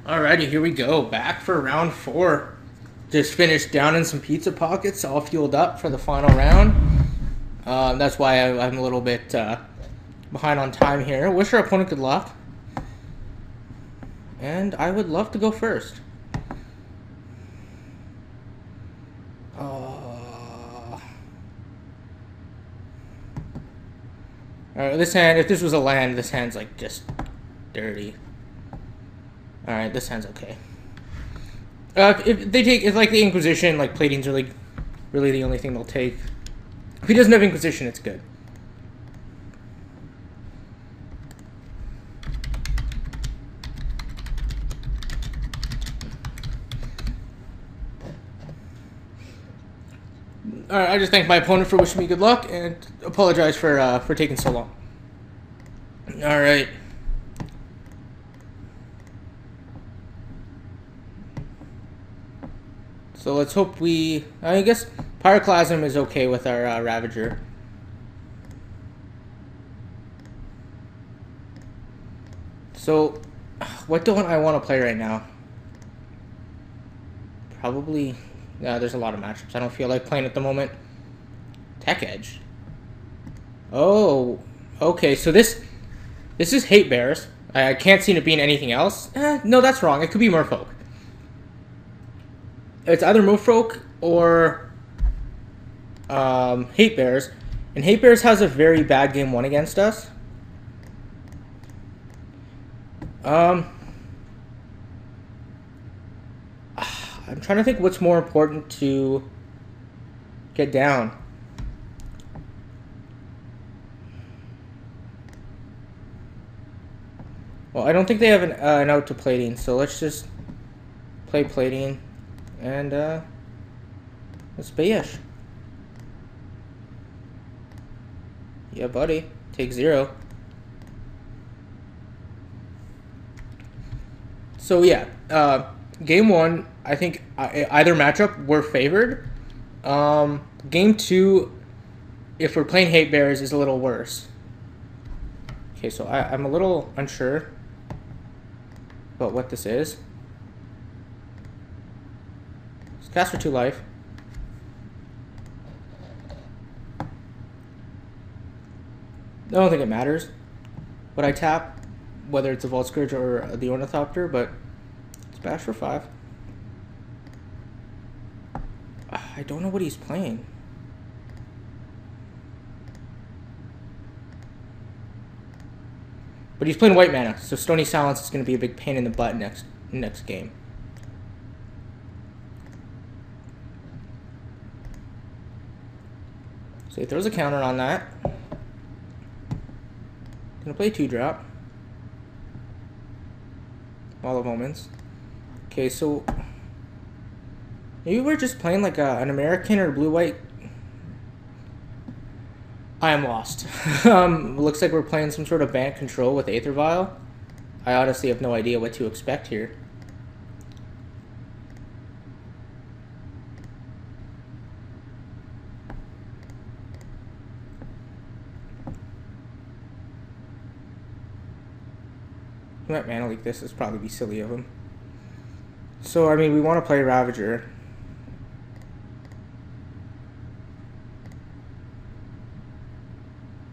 Alrighty, here we go. Back for round 4. Just finished downing some pizza pockets, all fueled up for the final round. That's why I'm a little bit behind on time here. Wish our opponent good luck. And I would love to go first. Alright, this hand, if this was a land, this hand's like just dirty. Alright, this hand's okay. If they take, it's like the Inquisition, like plating's really the only thing they'll take. If he doesn't have Inquisition, it's good. Alright, I just thank my opponent for wishing me good luck and apologize for taking so long. Alright. So let's hope I guess Pyroclasm is okay with our Ravager. So, what don't I want to play right now? Probably, there's a lot of matchups I don't feel like playing at the moment. Tech Edge. Oh, okay, so this is Hate Bears. I can't see it being anything else. No, that's wrong. It could be Merfolk. It's either Merfolk or Hate Bears. And Hate Bears has a very bad game 1 against us. I'm trying to think what's more important to get down. Well, I don't think they have an out to plating, so let's just play plating and let's bayish. Yeah, buddy. Take 0. So yeah, game 1, I think either matchup we're favored. Game 2, if we're playing Hate Bears, is a little worse. Okay, so I'm a little unsure about what this is. Let's cast for 2 life. I don't think it matters what I tap, whether it's a Vault Scourge or the Ornithopter, but it's bash for 5. I don't know what he's playing. But he's playing white mana, so Stony Silence is going to be a big pain in the butt next game. So he throws a counter on that. Gonna play 2-drop. All of Omens. Okay, so maybe we're just playing like an American or blue-white. I am lost. Looks like we're playing some sort of bank control with Aether Vial. I honestly have no idea what to expect here. He might mana leak this. This would probably be silly of him. So, I mean, we want to play Ravager.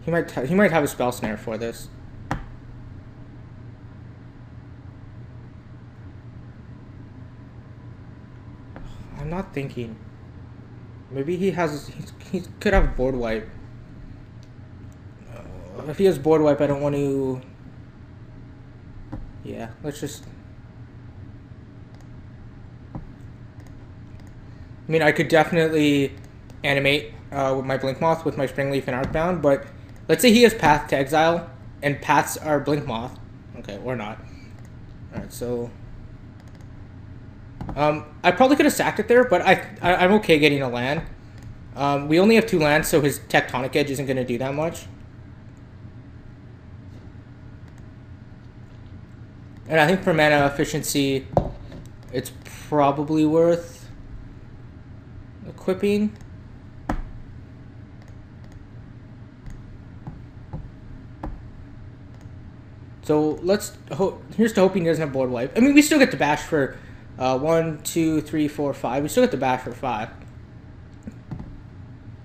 He might have a Spell Snare for this. I'm not thinking. Maybe he could have board wipe. If he has board wipe, I don't want to. Yeah, let's just. I mean, I could definitely animate with my Blink Moth with my Springleaf and Arcbound, but let's say he has Path to Exile, and Paths are Blink Moth. Okay, or not. Alright, so... I probably could have sacked it there, but I'm okay getting a land. We only have 2 lands, so his Tectonic Edge isn't going to do that much. And I think for mana efficiency, it's probably worth equipping. So here's to hoping he doesn't have board wipe. I mean, we still get the bash for 1, 2, 3, 4, 5. We still get the bash for 5.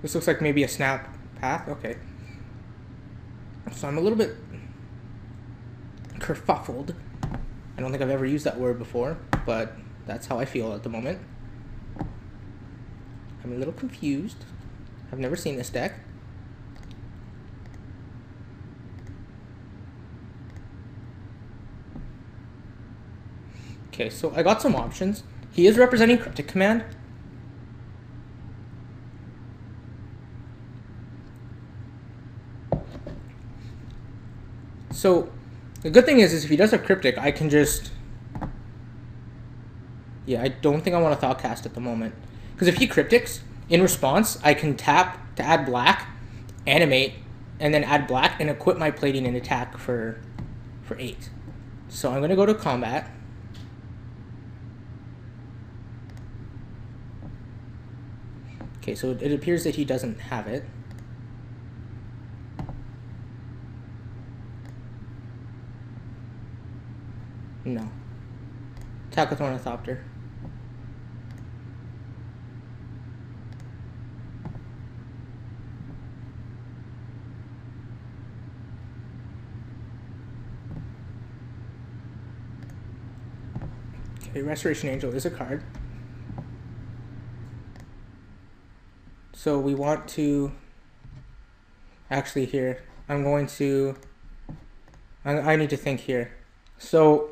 This looks like maybe a snap path. Okay. So I'm a little bit kerfuffled. I don't think I've ever used that word before, but that's how I feel at the moment. I'm a little confused. I've never seen this deck. Okay, so I got some options. He is representing Cryptic Command. So the good thing is if he does have Cryptic, I can just... Yeah, I don't think I want to Thoughtcast at the moment. Because if he Cryptics, in response, I can tap to add black, animate, and then add black and equip my plating and attack for 8. So I'm going to go to combat. Okay, so it appears that he doesn't have it. No. Attack with Ornithopter. Okay, Restoration Angel is a card. So we want to... Actually here, I'm going to... I need to think here. So...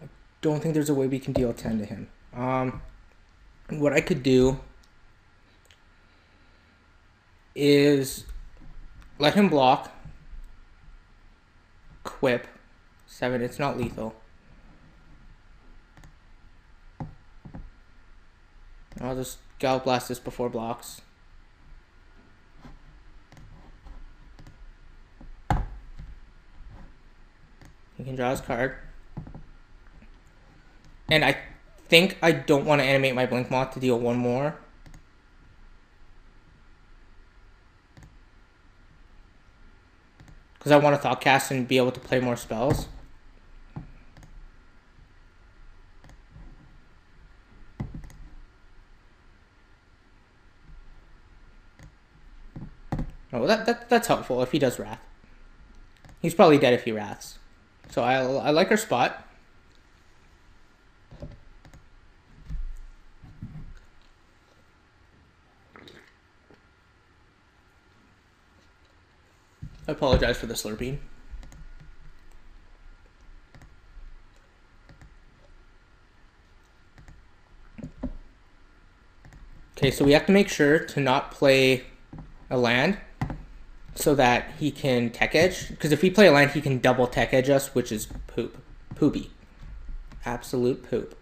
I don't think there's a way we can deal 10 to him. What I could do is let him block, equip, 7, it's not lethal. I'll just Gallop Blast this before blocks. He can draw his card. And I think I don't want to animate my Blink Moth to deal 1 more. Because I want to Thoughtcast and be able to play more spells. Oh, that's helpful if he does Wrath. He's probably dead if he Wraths. So I like our spot. I apologize for the slurping. Okay, so we have to make sure to not play a land so that he can Tech Edge. Because if we play a land, he can double Tech Edge us, which is poop. Poopy. Absolute poop.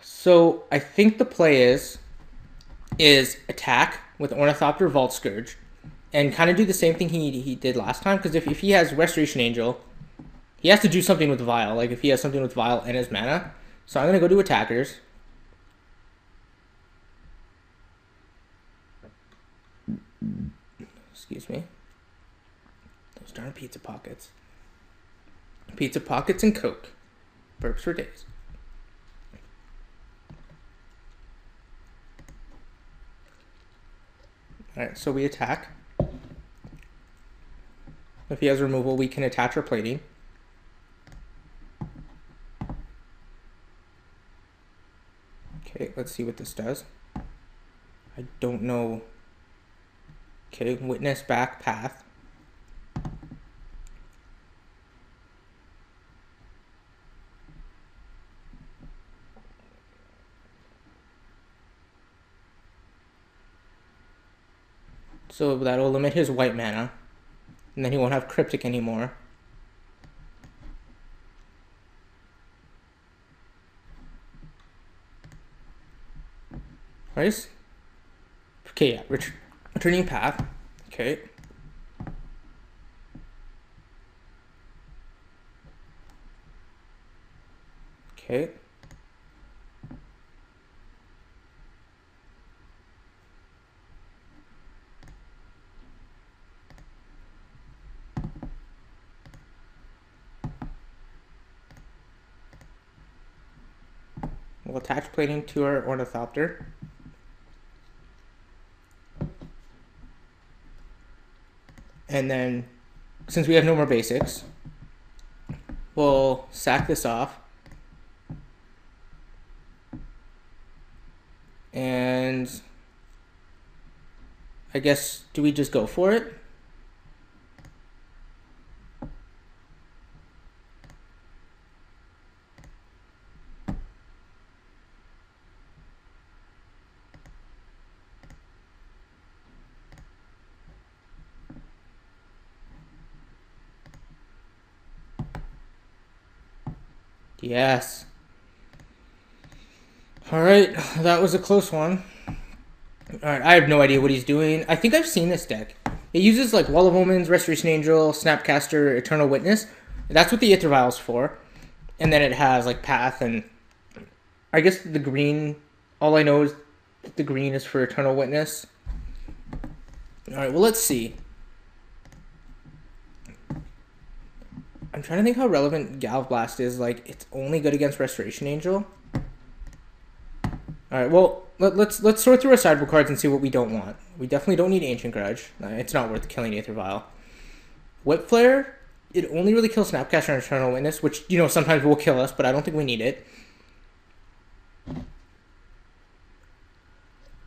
So I think the play is attack with Ornithopter Vault Scourge and kind of do the same thing he did last time. Because if he has Restoration Angel, he has to do something with Vial. Like if he has something with Vial and his mana. So I'm going to go to attackers. Excuse me. Those darn pizza pockets. Pizza pockets and Coke. Burps for days. Alright, so we attack. If he has removal, we can attach our plating. Okay, let's see what this does. I don't know. Okay, witness back path. So that'll limit his white mana. And then he won't have Cryptic anymore. Right? Okay, yeah, returning path. Okay. Okay. We'll attach plating to our Ornithopter. And then, since we have no more basics, we'll sack this off. And I guess, do we just go for it? Yes. Alright, that was a close one. Alright, I have no idea what he's doing. I think I've seen this deck. It uses like Wall of Omens, Restoration Angel, Snapcaster, Eternal Witness. That's what the Aether Vial's for. And then it has like Path and I guess the green, all I know is the green is for Eternal Witness. Alright, well let's see. I'm trying to think how relevant Galvblast is. Like, it's only good against Restoration Angel. Alright, well, let's sort through our sideboard cards and see what we don't want. We definitely don't need Ancient Grudge. It's not worth killing Aether Vial. Whip Flare, it only really kills Snapcaster and Eternal Witness, which, you know, sometimes will kill us, but I don't think we need it.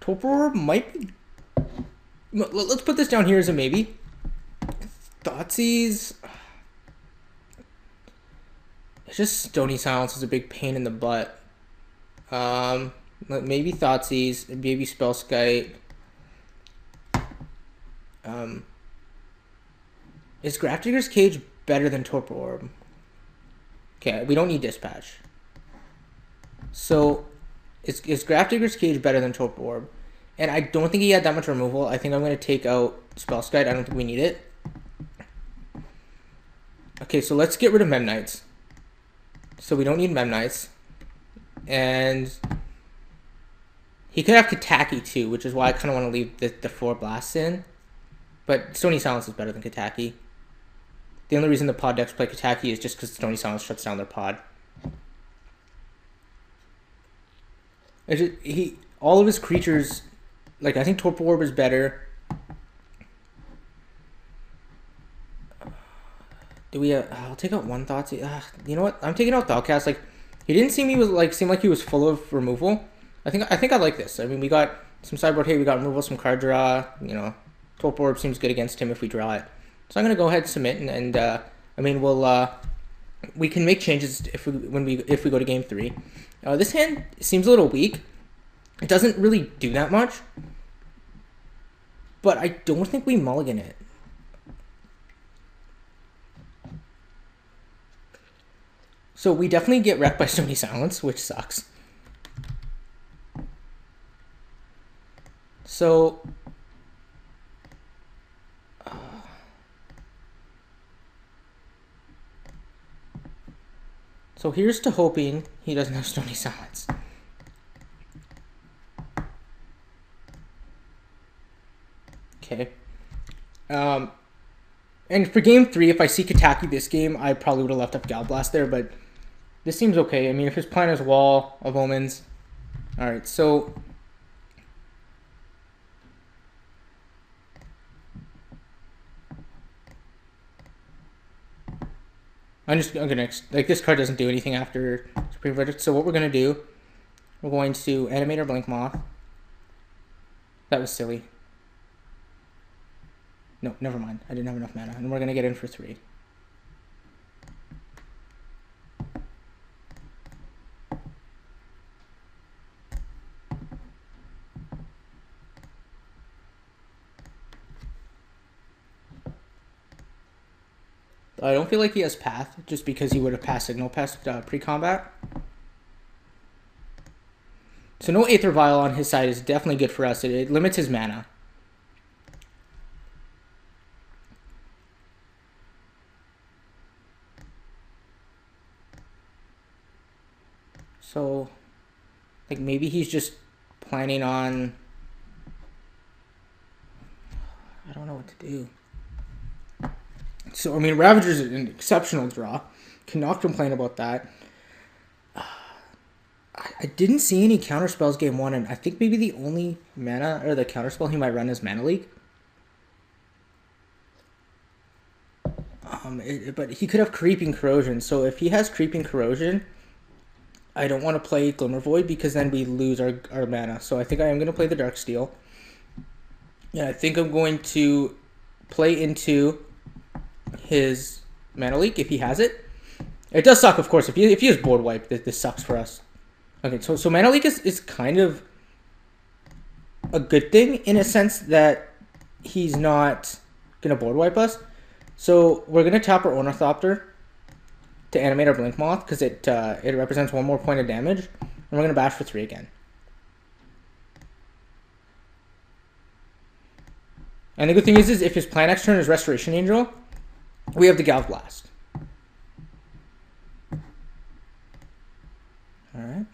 Torpor Orb might be... Let's put this down here as a maybe. Thoughtseize... It's just Stony Silence is a big pain in the butt. Maybe Thoughtseize, maybe Spellskite. Is Grafdigger's Cage better than Torpor Orb? Okay, we don't need Dispatch. So, is Grafdigger's Cage better than Torpor Orb? And I don't think he had that much removal. I think I'm going to take out Spellskite. I don't think we need it. Okay, so let's get rid of Memnites. So we don't need Memnites. And he could have Kataki too, which is why I kind of want to leave the 4 blasts in. But Stony Silence is better than Kataki. The only reason the pod decks play Kataki is just because Stony Silence shuts down their pod. All of his creatures, like I think Torpor Orb is better. Do we? I'll take out one Thoughtseize. You know what? I'm taking out Thoughtcast. Like, he didn't seem like he was full of removal. I think I like this. I mean, we got some sideboard hate, we got removal, some card draw. You know, Torpor Orb seems good against him if we draw it. So I'm gonna go ahead and submit, and I mean, we can make changes if we go to game 3. This hand seems a little weak. It doesn't really do that much, but I don't think we mulligan it. So we definitely get wrecked by Stony Silence, which sucks. So here's to hoping he doesn't have Stony Silence. Okay. And for game 3, if I see Kataki this game, I probably would have left up Galblast there, but this seems okay. I mean, if his plan is Wall of Omens. Alright, so I'm gonna, like, this card doesn't do anything after Supreme Verdict. So what we're gonna do, we're going to animate our Blink Moth. That was silly. No, never mind. I didn't have enough mana. And we're gonna get in for 3. I don't feel like he has Path, just because he would have passed Signal Pest pre-combat. So no Aether Vial on his side is definitely good for us. It limits his mana. So, like, maybe he's just planning on... I don't know what to do. So, I mean, Ravager's an exceptional draw. Cannot complain about that. I didn't see any counter spells game one, and I think maybe the only mana or the counter spell he might run is Mana Leak. But he could have Creeping Corrosion. So if he has Creeping Corrosion, I don't want to play Glimmer Void because then we lose our mana. So I think I am going to play the Dark Steel. Yeah, I think I'm going to play into his Mana Leak if he has it. It does suck, of course. If he has Board Wipe, this sucks for us. Okay, so Mana Leak is kind of a good thing in a sense that he's not going to Board Wipe us. So we're going to tap our Ornithopter to animate our Blink Moth because it represents one more point of damage. And we're going to bash for 3 again. And the good thing is if his plan next turn is Restoration Angel, we have the Galv Blast. Alright.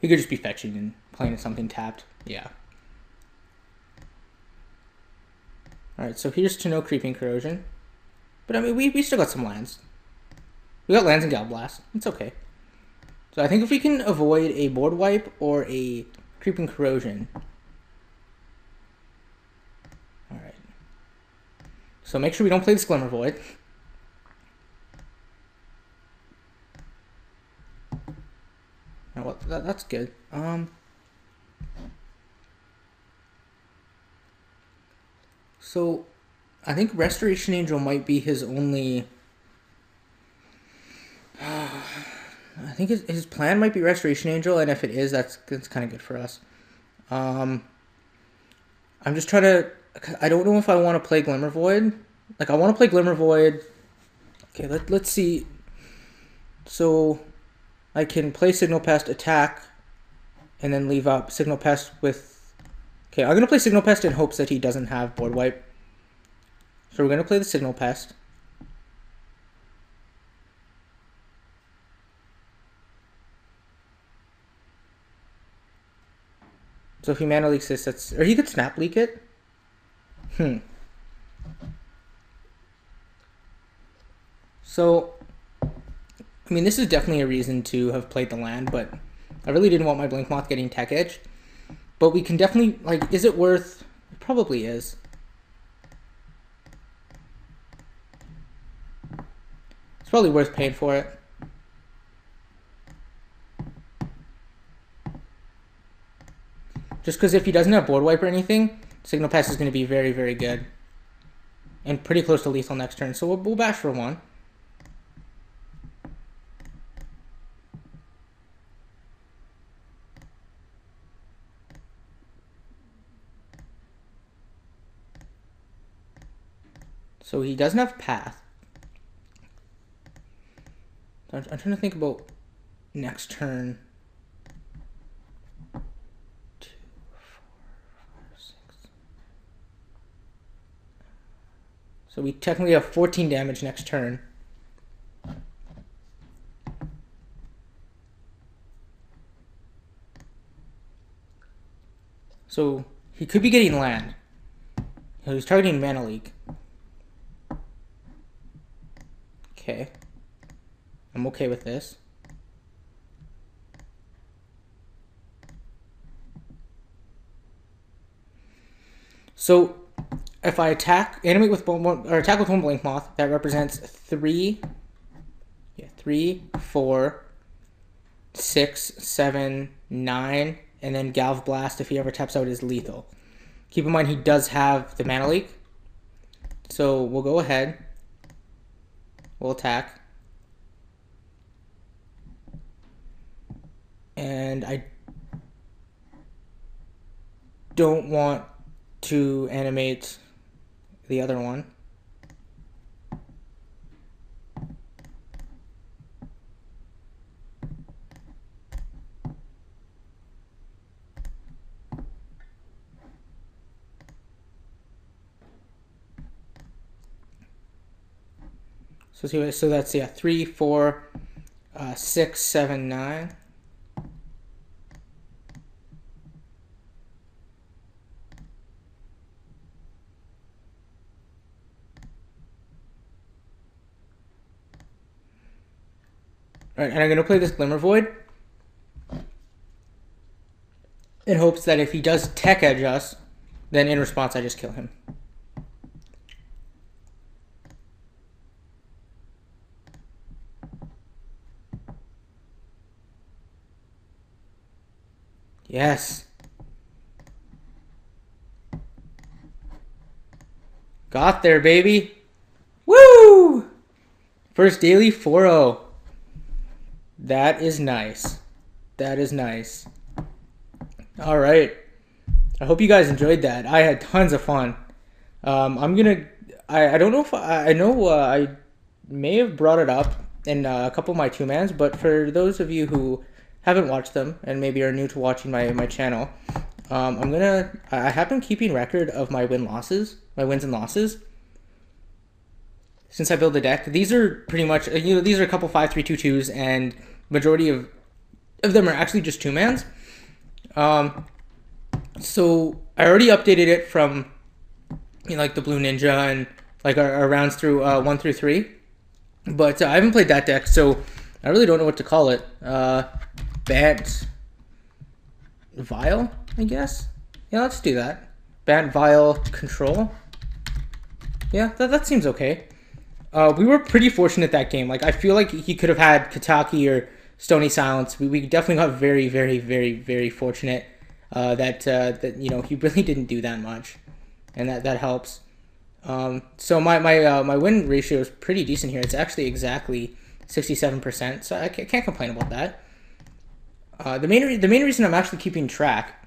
He could just be fetching and playing something tapped. Yeah. Alright, so here's to no Creeping Corrosion. But I mean, we still got some lands. We got lands and Galv Blast. It's okay. So I think if we can avoid a Board Wipe or a Creeping Corrosion. Alright. So make sure we don't play this Glimmer Void. Oh, well, that's good. So I think Restoration Angel might be his only... I think his plan might be Restoration Angel, and if it is, that's kind of good for us. I'm just trying to... I don't know if I want to play Glimmer Void. Like, I want to play Glimmer Void. Okay, let's see. So I can play Signal Pest, attack, and then leave up Signal Pest with... Okay, I'm going to play Signal Pest in hopes that he doesn't have Board Wipe. So we're going to play the Signal Pest. So if he Mana Leaks this, that's... Or he could Snap Leak it. So, I mean, this is definitely a reason to have played the land, but I really didn't want my Blink Moth getting Tech Edge. But we can definitely, like, is it worth... It probably is. It's probably worth paying for it. Just because if he doesn't have Board Wipe or anything, Signal Pest is going to be very, very good. And pretty close to lethal next turn. So we'll bash for 1. So he doesn't have Path. I'm trying to think about next turn. 2, 4, 5, 6. So we technically have 14 damage next turn. So he could be getting land. He's targeting Mana Leak. Okay. I'm okay with this. So if I animate with one, or attack with 1 Blink Moth, that represents 3, 4, 6, 7, 9, and then Galv Blast if he ever taps out is lethal. Keep in mind he does have the Mana Leak. So we'll go ahead. We'll attack. And I don't want to animate the other one. So that's 3, 4, 6, 7, 9. Alright, and I'm going to play this Glimmer Void in hopes that if he does tech edge us, then in response I just kill him. Yes. Got there, baby. Woo! First daily 4-0. That is nice. That is nice. All right. I hope you guys enjoyed that. I had tons of fun. I'm gonna. I don't know if I know. I may have brought it up in a couple of my two mans, but for those of you who haven't watched them and maybe are new to watching my channel, I have been keeping record of my wins and losses. Since I built the deck, these are pretty much these are a couple 5-3-2-2s, and majority of them are actually just two mans. So I already updated it from like the Blue Ninja and like our rounds through 1 through 3, but I haven't played that deck, so I really don't know what to call it. Bant Vile, I guess. Yeah, let's do that. Bant Vile Control. Yeah, that seems okay. We were pretty fortunate that game. Like, I feel like he could have had Kataki or Stony Silence. We definitely got very, very, very, very fortunate that he really didn't do that much, and that helps. So my win ratio is pretty decent here. It's actually exactly 67%, so I can't complain about that. The main reason I'm actually keeping track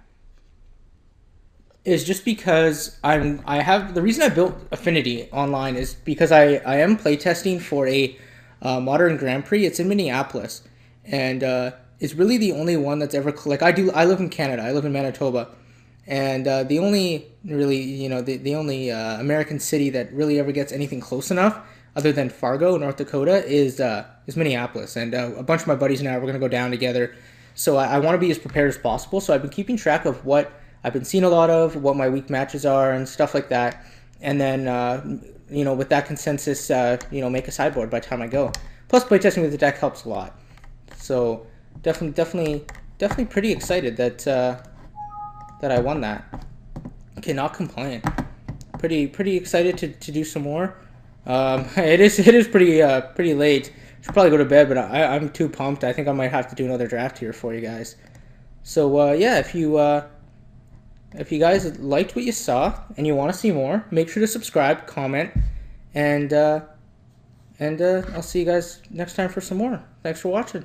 is just because the reason I built Affinity online is because I am playtesting for a modern Grand Prix. It's in Minneapolis, and it's really the only one that's ever I live in Canada. I live in Manitoba, and the only really the only American city that really ever gets anything close enough other than Fargo, North Dakota, is Minneapolis. And a bunch of my buddies and I, we're gonna go down together. So I want to be as prepared as possible. So I've been keeping track of what I've been seeing a lot of, what my weak matches are, and stuff like that. And then, with that consensus, make a sideboard by the time I go. Plus, playtesting with the deck helps a lot. So definitely pretty excited that I won that. Cannot complain. Pretty excited to do some more. It is pretty late. Should probably go to bed, but I'm too pumped. I think I might have to do another draft here for you guys. So yeah, if you guys liked what you saw and you want to see more, make sure to subscribe, comment, and I'll see you guys next time for some more. Thanks for watching.